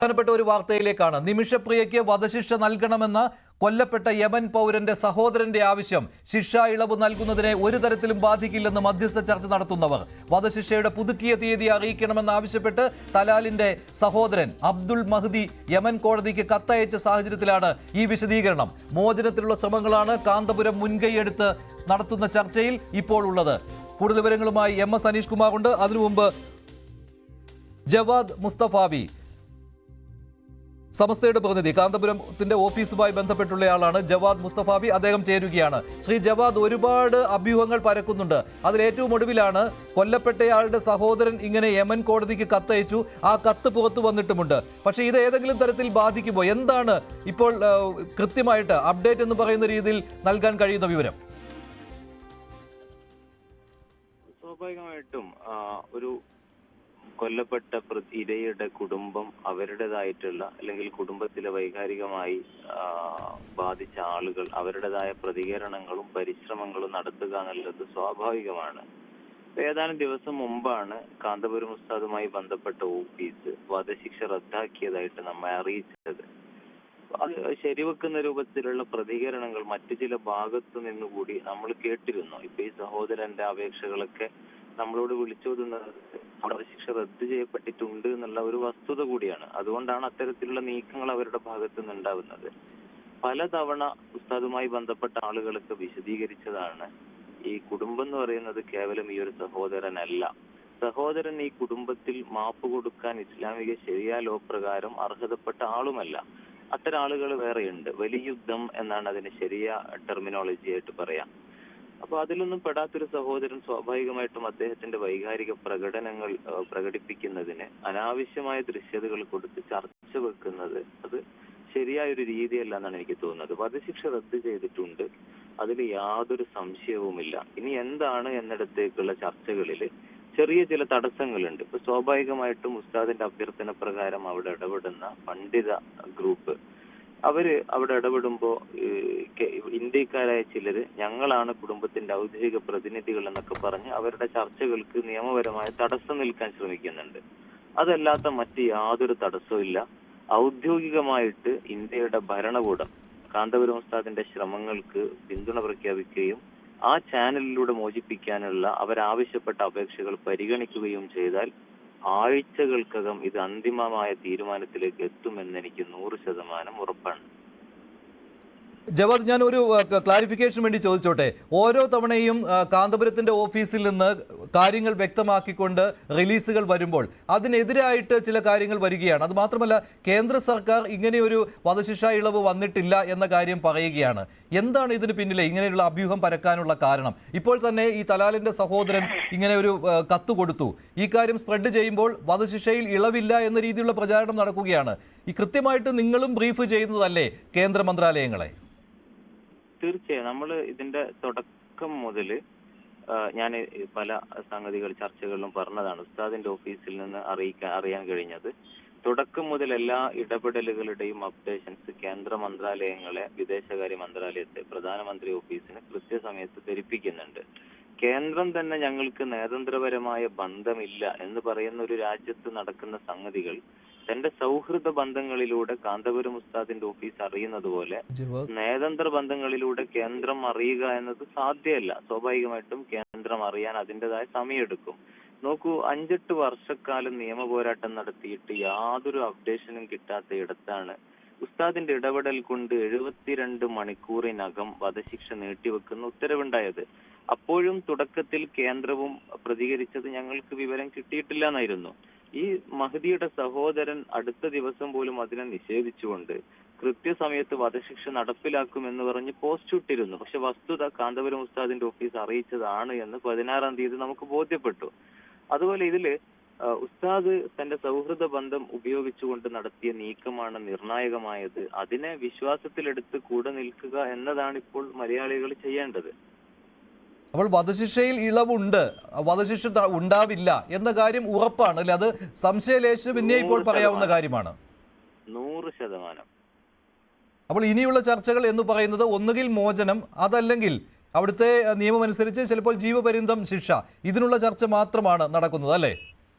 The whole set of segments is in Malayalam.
പ്രധാനപ്പെട്ട ഒരു വാർത്തയിലേക്കാണ്. നിമിഷപ്രിയയ്ക്ക് വധശിക്ഷ നൽകണമെന്ന കൊല്ലപ്പെട്ട യമൻ പൗരന്റെ സഹോദരന്റെ ആവശ്യം ശിക്ഷാ ഇളവ് നൽകുന്നതിനെ ഒരു തരത്തിലും ബാധിക്കില്ലെന്ന് മധ്യസ്ഥ ചർച്ച നടത്തുന്നവർ. വധശിക്ഷയുടെ പുതുക്കിയ തീയതി അറിയിക്കണമെന്നാവശ്യപ്പെട്ട് തലാലിന്റെ സഹോദരൻ അബ്ദുൾ മഹ്ദി യമൻ കോടതിക്ക് കത്തയച്ച സാഹചര്യത്തിലാണ് ഈ വിശദീകരണം. മോചനത്തിലുള്ള ശ്രമങ്ങളാണ് കാന്തപുരം മുൻകൈയെടുത്ത് നടത്തുന്ന ചർച്ചയിൽ ഇപ്പോൾ ഉള്ളത്. കൂടുതൽ വിവരങ്ങളുമായി MS അനീഷ് കുമാർ ഉണ്ട്. അതിനു മുമ്പ് ജവാദ് മുസ്തഫാവി, സമസ്തയുടെ പ്രതിനിധി, കാന്തപുരത്തിന്റെ ഓഫീസുമായി ബന്ധപ്പെട്ടുള്ളയാളാണ് ജവാദ് മുസ്തഫാവി. അദ്ദേഹം ചേരുകയാണ്. ശ്രീ ജവാദ്, ഒരുപാട് അഭ്യൂഹങ്ങൾ പരക്കുന്നുണ്ട്. അതിലേറ്റവും ഒടുവിലാണ് കൊല്ലപ്പെട്ടയാളുടെ സഹോദരൻ ഇങ്ങനെ യമൻ കോടതിക്ക് കത്തയച്ചു. ആ കത്ത് പുറത്തു വന്നിട്ടുമുണ്ട്. പക്ഷേ ഇത് ഏതെങ്കിലും തരത്തിൽ ബാധിക്കുമോ? എന്താണ് ഇപ്പോൾ കൃത്യമായിട്ട് അപ്ഡേറ്റ് എന്ന് പറയുന്ന രീതിയിൽ നൽകാൻ കഴിയുന്ന വിവരം? സ്വാഭാവികമായിട്ടും ഒരു കൊല്ലപ്പെട്ട ഇരയുടെ കുടുംബം അവരുടേതായിട്ടുള്ള അല്ലെങ്കിൽ കുടുംബത്തിലെ വൈകാരികമായി ബാധിച്ച ആളുകൾ അവരുടേതായ പ്രതികരണങ്ങളും പരിശ്രമങ്ങളും നടത്തുക എന്നുള്ളത് സ്വാഭാവികമാണ്. ഏതാനും ദിവസം മുമ്പാണ് കാന്തപുരം ഉസ്താദുമായി ബന്ധപ്പെട്ട ഓഫീസ് വധശിക്ഷ റദ്ദാക്കിയതായിട്ട് നമ്മെ അറിയിച്ചത്. അത് ശരിവെക്കുന്ന രൂപത്തിലുള്ള പ്രതികരണങ്ങൾ മറ്റു ചില ഭാഗത്തു നിന്നുകൂടി നമ്മൾ കേട്ടിരുന്നു. ഇപ്പൊ ഈ സഹോദരന്റെ അപേക്ഷകളൊക്കെ നമ്മളോട് വിളിച്ചോതുന്നത് വധശിക്ഷ റദ്ദ് ചെയ്യപ്പെട്ടിട്ടുണ്ട് എന്നുള്ള ഒരു വസ്തുത കൂടിയാണ്. അതുകൊണ്ടാണ് അത്തരത്തിലുള്ള നീക്കങ്ങൾ അവരുടെ ഭാഗത്തു നിന്നുണ്ടാവുന്നത്. പലതവണ ഉസ്താദുമായി ബന്ധപ്പെട്ട ആളുകളൊക്കെ വിശദീകരിച്ചതാണ്, ഈ കുടുംബം എന്ന് പറയുന്നത് കേവലം ഈ ഒരു സഹോദരനല്ല. സഹോദരൻ ഈ കുടുംബത്തിൽ മാപ്പ് കൊടുക്കാൻ ഇസ്ലാമിക ശരിയാ ലോ പ്രകാരം അർഹതപ്പെട്ട ആളുമല്ല. അത്തരം ആളുകൾ വേറെയുണ്ട്. വലിയ യുദ്ധം എന്നാണ് അതിന് ശരിയ ടെർമിനോളജി ആയിട്ട് പറയാം. അപ്പൊ അതിലൊന്നും പെടാത്തൊരു സഹോദരൻ സ്വാഭാവികമായിട്ടും അദ്ദേഹത്തിന്റെ വൈകാരിക പ്രകടനങ്ങൾ പ്രകടിപ്പിക്കുന്നതിന് അനാവശ്യമായ ദൃശ്യതകൾ കൊടുത്ത് ചർച്ച വെക്കുന്നത് അത് ശരിയായൊരു രീതിയല്ല എന്നാണ് എനിക്ക് തോന്നുന്നത്. വധശിക്ഷ റദ്ദ് ചെയ്തിട്ടുണ്ട്, അതിൽ യാതൊരു സംശയവുമില്ല. ഇനി എന്താണ് എന്നിടത്തേക്കുള്ള ചർച്ചകളിൽ ചെറിയ ചില തടസ്സങ്ങളുണ്ട്. ഇപ്പൊ സ്വാഭാവികമായിട്ടും ഉസ്താദിന്റെ അഭ്യർത്ഥന പ്രകാരം അവിടെ ഇടപെടുന്ന പണ്ഡിത ഗ്രൂപ്പ് അവര് അവിടെ ഇടപെടുമ്പോ ഇന്ത്യക്കാരായ ചിലര് ഞങ്ങളാണ് കുടുംബത്തിന്റെ ഔദ്യോഗിക പ്രതിനിധികൾ എന്നൊക്കെ പറഞ്ഞ് അവരുടെ ചർച്ചകൾക്ക് നിയമപരമായ തടസ്സം നിൽക്കാൻ ശ്രമിക്കുന്നുണ്ട്. അതല്ലാത്ത മറ്റ് യാതൊരു തടസ്സവും ഇല്ല. ഔദ്യോഗികമായിട്ട് ഇന്ത്യയുടെ ഭരണകൂടം കാന്തപുരം ഉസ്താദിന്റെ ശ്രമങ്ങൾക്ക് പിന്തുണ പ്രഖ്യാപിക്കുകയും ആ ചാനലിലൂടെ മോചിപ്പിക്കാനുള്ള അവരാവശ്യപ്പെട്ട അപേക്ഷകൾ പരിഗണിക്കുകയും ചെയ്താൽ ആഴ്ചകൾക്കകം ഇത് അന്തിമമായ തീരുമാനത്തിലേക്ക് എത്തുമെന്ന് എനിക്ക് 100% ഉറപ്പാണ്. ജവാദ്, ഞാൻ ഒരു ക്ലാരിഫിക്കേഷൻ വേണ്ടി ചോദിച്ചോട്ടെ. ഓരോ തവണയും കാന്തപുരത്തിന്റെ ഓഫീസിൽ നിന്ന് കാര്യങ്ങൾ വ്യക്തമാക്കിക്കൊണ്ട് റിലീസുകൾ വരുമ്പോൾ അതിനെതിരായിട്ട് ചില കാര്യങ്ങൾ വരികയാണ്. അത് മാത്രമല്ല, കേന്ദ്ര സർക്കാർ ഇങ്ങനെയൊരു വധശിക്ഷ ഇളവ് വന്നിട്ടില്ല എന്ന കാര്യം പറയുകയാണ്. എന്താണ് ഇതിന് പിന്നിലെ ഇങ്ങനെയുള്ള അഭ്യൂഹം പരക്കാനുള്ള കാരണം? ഇപ്പോൾ തന്നെ ഈ തലാലിന്റെ സഹോദരൻ ഇങ്ങനെ ഒരു കത്ത് കൊടുത്തു. ഈ കാര്യം സ്പ്രെഡ് ചെയ്യുമ്പോൾ വധശിക്ഷയിൽ ഇളവില്ല എന്ന രീതിയിലുള്ള പ്രചാരണം നടക്കുകയാണ്. ഈ കൃത്യമായിട്ട് നിങ്ങളും ബ്രീഫ് ചെയ്യുന്നതല്ലേ കേന്ദ്ര മന്ത്രാലയങ്ങളെ? തീർച്ചയായും നമ്മൾ ഇതിന്റെ തുടക്കം മുതൽ ഞാൻ പല സംഗതികൾ ചർച്ചകളിലും പറഞ്ഞതാണ്. ഉസ്താദിന്റെ ഓഫീസിൽ നിന്ന് അറിയാൻ കഴിഞ്ഞത് തുടക്കം മുതൽ എല്ലാ ഇടപെടലുകളുടെയും അപ്ഡേഷൻസ് കേന്ദ്ര മന്ത്രാലയങ്ങളെ, വിദേശകാര്യ മന്ത്രാലയത്തെ, പ്രധാനമന്ത്രി ഓഫീസിന് കൃത്യസമയത്ത് ധരിപ്പിക്കുന്നുണ്ട്. കേന്ദ്രം തന്നെ ഞങ്ങൾക്ക് നയതന്ത്രപരമായ ബന്ധമില്ല എന്ന് പറയുന്ന ഒരു രാജ്യത്ത് നടക്കുന്ന സംഗതികൾ തന്റെ സൗഹൃദ ബന്ധങ്ങളിലൂടെ കാന്തപുരം ഉസ്താദിന്റെ ഓഫീസ് അറിയുന്നത് പോലെ നയതന്ത്ര ബന്ധങ്ങളിലൂടെ കേന്ദ്രം അറിയുക എന്നത് സാധ്യമല്ല. സ്വാഭാവികമായിട്ടും കേന്ദ്രം അറിയാൻ അതിൻ്റെതായ സമയമെടുക്കും. നോക്കൂ, 5-8 വർഷക്കാലം നിയമ പോരാട്ടം നടത്തിയിട്ട് യാതൊരു അപ്ഡേഷനും കിട്ടാത്ത ഇടത്താണ് ഉസ്താദിന്റെ ഇടപെടൽ കൊണ്ട് 72 മണിക്കൂറിനകം വധശിക്ഷ നീട്ടിവെക്കുന്ന ഉത്തരവുണ്ടായത്. അപ്പോഴും തുടക്കത്തിൽ കേന്ദ്രവും പ്രതികരിച്ചത് ഞങ്ങൾക്ക് വിവരം കിട്ടിയിട്ടില്ല എന്നായിരുന്നു. ഈ മഹദിയുടെ സഹോദരൻ അടുത്ത ദിവസം പോലും അതിനെ നിഷേധിച്ചുകൊണ്ട് കൃത്യസമയത്ത് വധശിക്ഷ നടപ്പിലാക്കുമെന്ന് പറഞ്ഞ് പോസ്റ്റ് ഇട്ടിരുന്നു. പക്ഷെ വസ്തുത കാന്തപുരം ഉസ്താദിന്റെ ഓഫീസ് അറിയിച്ചതാണ് എന്ന് 16-ാം തീയതി നമുക്ക് ബോധ്യപ്പെട്ടു. അതുപോലെ ഇതില് ഉസ്താദ് തന്റെ സൗഹൃദ ബന്ധം ഉപയോഗിച്ചുകൊണ്ട് നടത്തിയ നീക്കമാണ് നിർണായകമായത്. അതിനെ വിശ്വാസത്തിലെടുത്ത് കൂടെ നിൽക്കുക എന്നതാണ് ഇപ്പോൾ മലയാളികൾ ചെയ്യേണ്ടത്. അപ്പോൾ വധശിക്ഷയിൽ ഇളവുണ്ട്, വധശിക്ഷ ഉണ്ടാവില്ല എന്ന കാര്യം ഉറപ്പാണ് അല്ലെ? അത് സംശയലേശം പിന്നെ ഇപ്പോൾ പറയാവുന്ന കാര്യമാണ്. 100%. അപ്പോൾ ഇനിയുള്ള ചർച്ചകൾ എന്ന് പറയുന്നത് ഒന്നുകിൽ മോചനം, അതല്ലെങ്കിൽ അവിടുത്തെ നിയമമനുസരിച്ച് ചിലപ്പോൾ ജീവപര്യന്തം ശിക്ഷ. ഇതിനുള്ള ചർച്ച മാത്രമാണ് നടക്കുന്നത് അല്ലേ?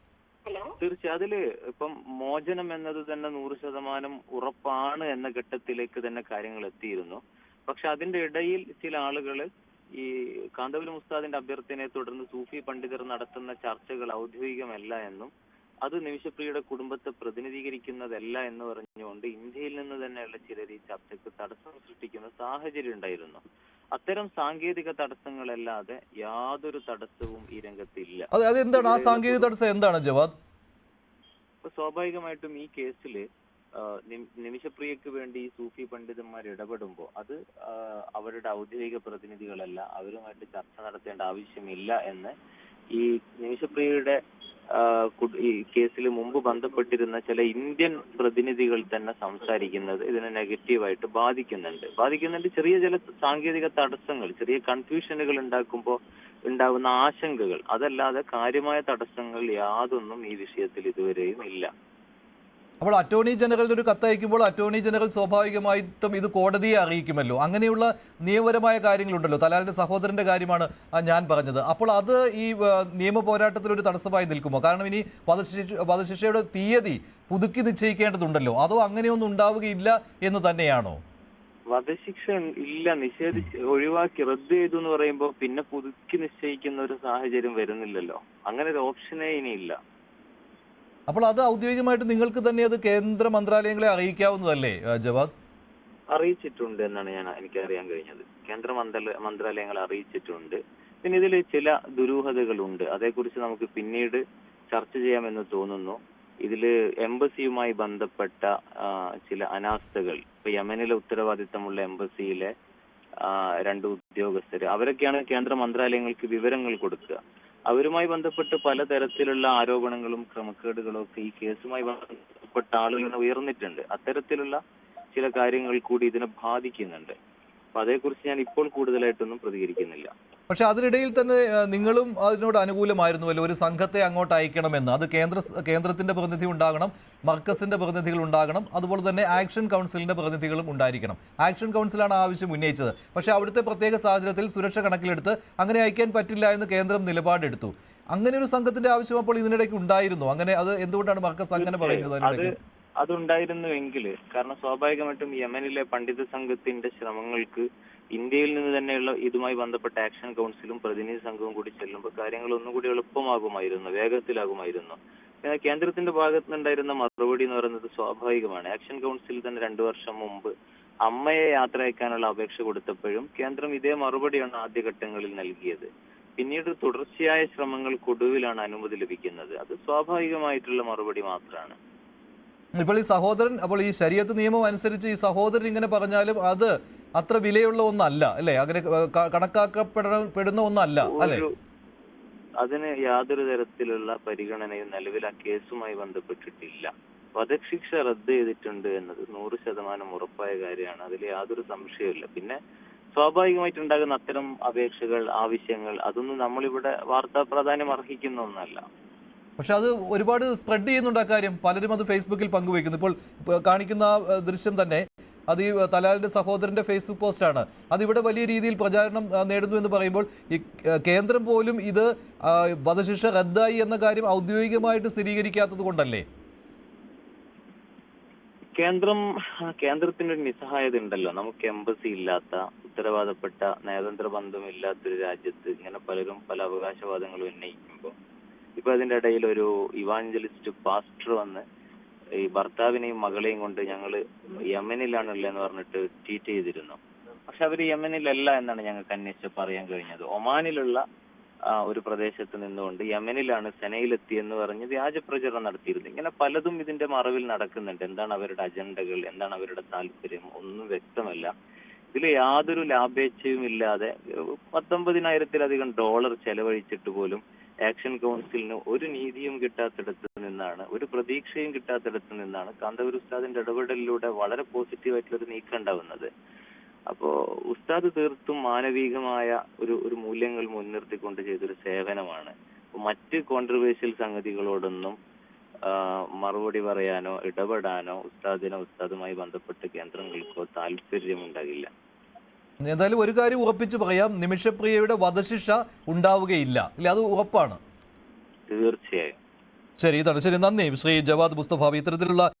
തീർച്ചയായും അതില് ഇപ്പം മോചനം എന്നത് തന്നെ 100% ഉറപ്പാണ് എന്ന ഘട്ടത്തിലേക്ക് തന്നെ കാര്യങ്ങൾ എത്തിയിരുന്നു. പക്ഷെ അതിന്റെ ഇടയിൽ ചില ആളുകള് ഈ കാന്തപുരം ഉസ്താദിന്റെ അഭ്യർത്ഥനയെ തുടർന്ന് സൂഫി പണ്ഡിതർ നടത്തുന്ന ചർച്ചകൾ ഔദ്യോഗികമല്ല എന്നും അത് നിമിഷപ്രിയയുടെ കുടുംബത്തെ പ്രതിനിധീകരിക്കുന്നതല്ല എന്ന് പറഞ്ഞുകൊണ്ട് ഇന്ത്യയിൽ നിന്ന് തന്നെയുള്ള ചിലർ ഈ ചർച്ചയ്ക്ക് തടസ്സം സൃഷ്ടിക്കുന്ന സാഹചര്യം ഉണ്ടായിരുന്നു. അത്തരം സാങ്കേതിക തടസ്സങ്ങളല്ലാതെ യാതൊരു തടസ്സവും ഈ രംഗത്തില്ല. അതെന്താണ് ആ സാങ്കേതിക തടസ്സം? എന്താണ് ജവാദ്? സ്വാഭാവികമായിട്ടും ഈ കേസിൽ നിമിഷപ്രിയക്ക് വേണ്ടി ഈ സൂഫി പണ്ഡിതന്മാർ ഇടപെടുമ്പോൾ അത് അവരുടെ ഔദ്യോഗിക പ്രതിനിധികളല്ല, അവരുമായിട്ട് ചർച്ച നടത്തേണ്ട ആവശ്യമില്ല എന്ന് ഈ നിമിഷപ്രിയയുടെ ഈ കേസിൽ മുമ്പ് ബന്ധപ്പെട്ടിരുന്ന ചില ഇന്ത്യൻ പ്രതിനിധികൾ തന്നെ സംസാരിക്കുന്നത് ഇതിനെ നെഗറ്റീവായിട്ട് ബാധിക്കുന്നുണ്ട്. ചെറിയ ചില സാങ്കേതിക തടസ്സങ്ങൾ, ചെറിയ കൺഫ്യൂഷനുകൾ ഉണ്ടാക്കുമ്പോൾ ഉണ്ടാകുന്ന ആശങ്കകൾ, അതല്ലാതെ കാര്യമായ തടസ്സങ്ങൾ യാതൊന്നും ഈ വിഷയത്തിൽ ഇതുവരെയും ഇല്ല. അപ്പോൾ അറ്റോർണി ജനറലിന് ഒരു കത്തയക്കുമ്പോൾ അറ്റോർണി ജനറൽ സ്വാഭാവികമായിട്ടും ഇത് കോടതിയെ അറിയിക്കുമല്ലോ. അങ്ങനെയുള്ള നിയമപരമായ കാര്യങ്ങളുണ്ടല്ലോ. തലാലിന്റെ സഹോദരന്റെ കാര്യമാണ് ഞാൻ പറഞ്ഞത്. അപ്പോൾ അത് ഈ നിയമ പോരാട്ടത്തിൽ ഒരു തടസ്സമായി നിൽക്കുമോ? കാരണം ഇനി വധശിക്ഷയുടെ തീയതി പുതുക്കി നിശ്ചയിക്കേണ്ടതുണ്ടല്ലോ. അതോ അങ്ങനെയൊന്നും ഉണ്ടാവുകയില്ല എന്ന് തന്നെയാണോ? വധശിക്ഷ ഇല്ല, ഒഴിവാക്കി റദ്ദ് ചെയ്തു എന്ന് പറയുമ്പോൾ പിന്നെ പുതുക്കി നിശ്ചയിക്കുന്ന ഒരു സാഹചര്യം വരുന്നില്ലല്ലോ. അങ്ങനെ ഒരു ഓപ്ഷനേ ഇനിയില്ല. അപ്പോൾ അത് ഔദ്യോഗികമായിട്ട് നിങ്ങൾക്ക് തന്നെ അത് കേന്ദ്ര മന്ത്രാലയങ്ങളെ അറിയിക്കാവുന്നതല്ലേ ജവാദ്? അറിയിച്ചിട്ടുണ്ട് എന്നാണ് എനിക്ക് അറിയാൻ കഴിഞ്ഞത്. കേന്ദ്ര മന്ത്രാലയങ്ങളെ അറിയിച്ചിട്ടുണ്ട്. പിന്നെ ഇതിൽ ചില ദുരൂഹതകളുണ്ട്, അതേക്കുറിച്ച് നമുക്ക് പിന്നീട് ചർച്ച ചെയ്യാമെന്ന് തോന്നുന്നു. ഇതില് എംബസിയുമായി ബന്ധപ്പെട്ട ചില അനാസ്ഥകൾ, ഇപ്പൊ യമനിലെ ഉത്തരവാദിത്തമുള്ള എംബസിയിലെ 2 ഉദ്യോഗസ്ഥര്, അവരൊക്കെയാണ് കേന്ദ്ര മന്ത്രാലയങ്ങൾക്ക് വിവരങ്ങൾ കൊടുക്കുക. അവരുമായി ബന്ധപ്പെട്ട് പലതരത്തിലുള്ള ആരോപണങ്ങളും ക്രമക്കേടുകളും ഒക്കെ ഈ കേസുമായി ബന്ധപ്പെട്ട ആളുകൾ ഉയർന്നിട്ടുണ്ട്. അത്തരത്തിലുള്ള ചില കാര്യങ്ങൾ കൂടി ഇതിനെ ബാധിക്കുന്നുണ്ട്. അപ്പൊ അതേക്കുറിച്ച് ഞാൻ ഇപ്പോൾ കൂടുതലായിട്ടൊന്നും പ്രതികരിക്കുന്നില്ല. പക്ഷെ അതിനിടയിൽ തന്നെ നിങ്ങളും അതിനോട് അനുകൂലമായിരുന്നുവല്ലോ, ഒരു സംഘത്തെ അങ്ങോട്ട് അയക്കണമെന്ന്. അത് കേന്ദ്രത്തിന്റെ പ്രതിനിധി ഉണ്ടാകണം, മർക്കസിന്റെ പ്രതിനിധികൾ ഉണ്ടാകണം, അതുപോലെ തന്നെ ആക്ഷൻ കൗൺസിലിന്റെ പ്രതിനിധികളും ഉണ്ടായിരിക്കണം. ആക്ഷൻ കൗൺസിലാണ് ആവശ്യം ഉന്നയിച്ചത്. പക്ഷെ അവിടുത്തെ പ്രത്യേക സാഹചര്യത്തിൽ സുരക്ഷ കണക്കിലെടുത്ത് അങ്ങനെ അയക്കാൻ പറ്റില്ല എന്ന് കേന്ദ്രം നിലപാടെടുത്തു. അങ്ങനെ ഒരു സംഘത്തിന്റെ ആവശ്യം അപ്പോൾ ഇതിനിടയ്ക്ക് ഉണ്ടായിരുന്നു. അങ്ങനെ അത് എന്തുകൊണ്ടാണ് മർക്കസ് അങ്ങനെ പറയുന്നത്? അതുണ്ടായിരുന്നുവെങ്കിൽ, കാരണം സ്വാഭാവികമായിട്ടും യമനിലെ പണ്ഡിത സംഘത്തിന്റെ ശ്രമങ്ങൾക്ക് ഇന്ത്യയിൽ നിന്ന് തന്നെയുള്ള ഇതുമായി ബന്ധപ്പെട്ട ആക്ഷൻ കൗൺസിലും പ്രതിനിധി സംഘവും കൂടി ചെല്ലുമ്പോൾ കാര്യങ്ങൾ ഒന്നുകൂടി എളുപ്പമാകുമായിരുന്നു, വേഗത്തിലാകുമായിരുന്നു. കേന്ദ്രത്തിന്റെ ഭാഗത്ത് നിന്നുണ്ടായിരുന്ന മറുപടി എന്ന് പറയുന്നത് സ്വാഭാവികമാണ്. ആക്ഷൻ കൗൺസിൽ തന്നെ 2 വർഷം മുമ്പ് അമ്മയെ യാത്ര അയക്കാനുള്ള അപേക്ഷ കൊടുത്തപ്പോഴും കേന്ദ്രം ഇതേ മറുപടിയാണ് ആദ്യഘട്ടങ്ങളിൽ നൽകിയത്. പിന്നീട് തുടർച്ചയായ ശ്രമങ്ങൾക്കൊടുവിലാണ് അനുമതി ലഭിക്കുന്നത്. അത് സ്വാഭാവികമായിട്ടുള്ള മറുപടി മാത്രമാണ്. ഇപ്പോൾ ഈ സഹോദരൻ, അപ്പോൾ ഈ ശരീഅത്ത് നിയമം അനുസരിച്ച് ഈ സഹോദരൻ ഇങ്ങനെ പറഞ്ഞാലും അത് അത്ര വിലയുള്ള ഒന്നല്ല അല്ലേ? അങ്ങനെ കണക്കാക്കപ്പെടുന്ന ഒന്നല്ല അല്ലേ? അതിന് യാതൊരു തരത്തിലുള്ള പരിഗണനയും നിലവിൽ ആ കേസുമായി ബന്ധപ്പെട്ടിട്ടില്ല. വധശിക്ഷ റദ്ദ് ചെയ്തിട്ടുണ്ട് എന്നത് 100% ഉറപ്പായ കാര്യമാണ്. അതിൽ യാതൊരു സംശയമില്ല. പിന്നെ സ്വാഭാവികമായിട്ടുണ്ടാകുന്ന അത്തരം അപേക്ഷകൾ, ആവശ്യങ്ങൾ, അതൊന്നും നമ്മളിവിടെ വാർത്താ പ്രാധാന്യം അർഹിക്കുന്ന ഒന്നല്ല. പക്ഷെ അത് ഒരുപാട് സ്പ്രെഡ് ചെയ്യുന്നുണ്ട് ആ കാര്യം. പലരും അത് ഫേസ്ബുക്കിൽ പങ്കുവയ്ക്കുന്നു. ഇപ്പോൾ കാണിക്കുന്ന ദൃശ്യം തന്നെ അത് ഈ തലാലിന്റെ സഹോദരന്റെ ഫേസ്ബുക്ക് പോസ്റ്റാണ്. അതിവിടെ വലിയ രീതിയിൽ പ്രചാരണം നേടുന്നു എന്ന് പറയുമ്പോൾ ഈ കേന്ദ്രം പോലും ഇത് വധശിക്ഷ റദ്ദായി എന്ന കാര്യം ഔദ്യോഗികമായിട്ട് സ്ഥിരീകരിക്കാത്തത് കൊണ്ടല്ലേ? കേന്ദ്രത്തിന് ഒരു നിസ്സഹായത ഉണ്ടല്ലോ. നമുക്ക് എംബസി ഇല്ലാത്ത, ഉത്തരവാദപ്പെട്ട നയതന്ത്ര ബന്ധമില്ലാത്തൊരു രാജ്യത്ത് ഇങ്ങനെ പലരും പല അവകാശവാദങ്ങളും ഉന്നയിക്കുമ്പോൾ ഇപ്പൊ അതിന്റെ ഇടയിൽ ഒരു ഇവാഞ്ചലിസ്റ്റ് പാസ്റ്റർ വന്ന് ഈ ഭർത്താവിനെയും മകളെയും കൊണ്ട് ഞങ്ങള് യമനിലാണുള്ളതെന്ന് പറഞ്ഞിട്ട് ട്വീറ്റ് ചെയ്തിരുന്നു. പക്ഷെ അവര് യമനിലല്ല എന്നാണ് ഞങ്ങൾക്ക് അന്വേഷിച്ചപ്പോൾ അറിയാൻ കഴിഞ്ഞത്. ഒമാനിലുള്ള ഒരു പ്രദേശത്ത് നിന്നുകൊണ്ട് യമനിലാണ് സെനയിലെത്തി എന്ന് പറഞ്ഞ് വ്യാജ പ്രചരണം നടത്തിയിരുന്നു. ഇങ്ങനെ പലതും ഇതിന്റെ മറവിൽ നടക്കുന്നുണ്ട്. എന്താണ് അവരുടെ അജണ്ടകൾ, എന്താണ് അവരുടെ താല്പര്യം, ഒന്നും വ്യക്തമല്ല. ഇതിൽ യാതൊരു ലാഭേച്ഛയും ഇല്ലാതെ $19,000 ചെലവഴിച്ചിട്ട് പോലും ആക്ഷൻ കൗൺസിലിന് ഒരു നീതിയും കിട്ടാത്തിടത്ത് നിന്നാണ്, ഒരു പ്രതീക്ഷയും കിട്ടാത്തിടത്ത് നിന്നാണ് കാന്തപുരം ഉസ്താദിന്റെ ഇടപെടലിലൂടെ വളരെ പോസിറ്റീവായിട്ടുള്ളൊരു നീക്കം ഉണ്ടാവുന്നത്. അപ്പോ ഉസ്താദ് തീർത്തും മാനവികമായ ഒരു മൂല്യങ്ങൾ മുൻനിർത്തിക്കൊണ്ട് ചെയ്തൊരു സേവനമാണ്. മറ്റ് കോൺട്രവേഴ്ഷ്യൽ സംഗതികളോടൊന്നും മറുപടി പറയാനോ ഇടപെടാനോ ഉസ്താദുമായി ബന്ധപ്പെട്ട് കേന്ദ്രങ്ങൾക്കോ താല്പര്യമുണ്ടാകില്ല. എന്തായാലും ഒരു കാര്യം ഉറപ്പിച്ചു പറയാം, നിമിഷപ്രിയയുടെ വധശിക്ഷ ഉണ്ടാവുകയില്ല അല്ലെ? അത് ഉറപ്പാണ്. തീർച്ചയായും. ശരി, ഇതാണ് ശരി. നന്ദി ശ്രീ ജവാദ് മുസ്തഫ. ഇത്തരത്തിലുള്ള